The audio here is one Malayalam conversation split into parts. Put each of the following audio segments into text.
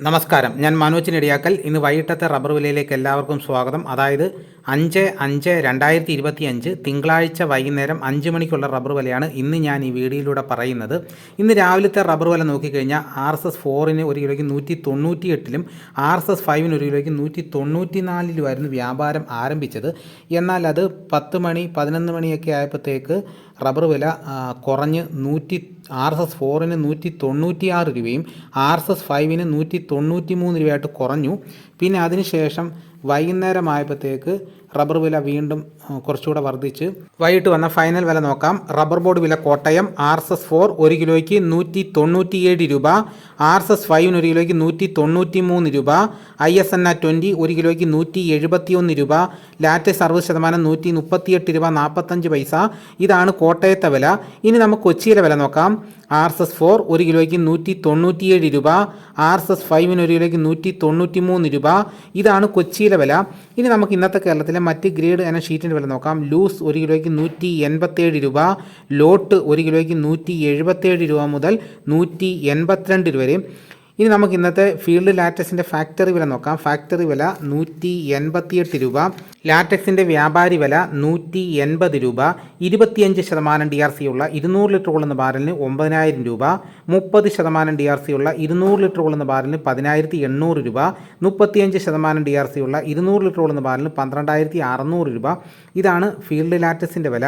നമസ്കാരം, ഞാൻ മനോജ് നെടിയാക്കൽ. ഇന്ന് വൈകിട്ടത്തെ റബ്ബർ വിലയിലേക്ക് എല്ലാവർക്കും സ്വാഗതം. അതായത് 5/5/2025 തിങ്കളാഴ്ച വൈകുന്നേരം 5 മണിക്കുള്ള റബ്ബർ വിലയാണ് ഇന്ന് ഞാൻ ഈ വീഡിയോയിലൂടെ പറയുന്നത്. ഇന്ന് രാവിലത്തെ റബ്ബർ വില നോക്കിക്കഴിഞ്ഞാൽ RSS4 ഒരു കിലോയ്ക്ക് 198-ലും RSS5 ഒരു കിലോയ്ക്ക് 194-ലുമായിരുന്നു വ്യാപാരം ആരംഭിച്ചത്. എന്നാൽ അത് 10 മണി 11 മണിയൊക്കെ ആയപ്പോഴത്തേക്ക് റബ്ബർ വില കുറഞ്ഞ് RSS4 196 രൂപയും RSS5 193 രൂപയായിട്ട് കുറഞ്ഞു. പിന്നെ അതിനുശേഷം വൈകുന്നേരമായപ്പോഴത്തേക്ക് റബ്ബർ വില വീണ്ടും കുറച്ചുകൂടെ വർദ്ധിച്ച് വൈകിട്ട് വന്ന ഫൈനൽ വില നോക്കാം. റബ്ബർ ബോർഡ് വില കോട്ടയം RSS4 ഒരു കിലോയ്ക്ക് 197 രൂപ, RSS5 ഒരു കിലോയ്ക്ക് 193 രൂപ, ISNA 20 ഒരു കിലോയ്ക്ക് 171 രൂപ, ലാറ്റക്സ് 60% 138 രൂപ 45 പൈസ. ഇതാണ് കോട്ടയത്തെ വില. ഇനി നമുക്ക് കൊച്ചിയിലെ വില നോക്കാം. RSS4 ഒരു കിലോയ്ക്ക് 197 രൂപ, RSS5 ഒരു കിലോയ്ക്ക് 193 രൂപ. ഇതാണ് കൊച്ചിയിലെ വില. ഇനി നമുക്ക് ഇന്നത്തെ കേരളത്തിലെ മറ്റ് ഗ്രേഡ് എന്ന ഷീറ്റിൻ്റെ വില നോക്കാം. ലൂസ് ഒരു കിലോയ്ക്ക് 187 രൂപ, ലോട്ട് ഒരു കിലോയ്ക്ക് 177 രൂപ മുതൽ 182 രൂപ വരെ. ഇനി നമുക്ക് ഇന്നത്തെ ഫീൽഡ് ലാറ്റക്സിൻ്റെ ഫാക്ടറി വില നോക്കാം. ഫാക്ടറി വില 188 രൂപ, ലാറ്റക്സിൻ്റെ വ്യാപാരി വില 180 രൂപ, 25% DRC ഉള്ള 200 ലിറ്റർ കൊള്ളുന്ന ബാരലിന് 9000 രൂപ, 30% DRC ഉള്ള 200 ലിറ്റർ കൊള്ളുന്ന ബാരലിന് 10800 രൂപ, 35% DRC ഉള്ള 200 ലിറ്റർ കൊള്ളുന്ന ബാരലിന് 12600 രൂപ. ഇതാണ് ഫീൽഡ് ലാറ്റക്സിൻ്റെ വില.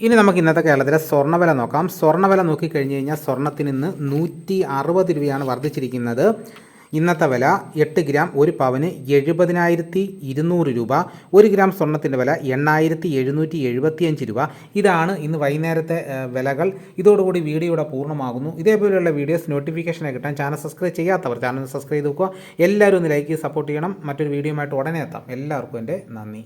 ഇനി നമുക്ക് ഇന്നത്തെ കേരളത്തിലെ സ്വർണ്ണവില നോക്കാം. സ്വർണ്ണവില നോക്കിക്കഴിഞ്ഞ് കഴിഞ്ഞാൽ സ്വർണ്ണത്തിന് ഇന്ന് 160 രൂപയാണ് വർദ്ധിച്ചിരിക്കുന്നത്. ഇന്നത്തെ വില 8 ഗ്രാം ഒരു പവന് 70,200 രൂപ. 1 ഗ്രാം സ്വർണ്ണത്തിൻ്റെ വില 8,775 രൂപ. ഇതാണ് ഇന്ന് വൈകുന്നേരത്തെ വിലകൾ. ഇതോടുകൂടി വീഡിയോയുടെ പൂർണ്ണമാകുന്നു. ഇതേപോലെയുള്ള വീഡിയോസ് നോട്ടിഫിക്കേഷനായി കിട്ടാൻ ചാനൽ സബ്സ്ക്രൈബ് ചെയ്യാത്തവർ ചാനൽ സബ്സ്ക്രൈബ് ചെയ്ത് നോക്കുക. എല്ലാവരും ഒന്ന് ലൈക്ക് ചെയ്ത് സപ്പോർട്ട് ചെയ്യണം. മറ്റൊരു വീഡിയോയുമായിട്ട് ഉടനെ എത്താം. എല്ലാവർക്കും എൻ്റെ നന്ദി.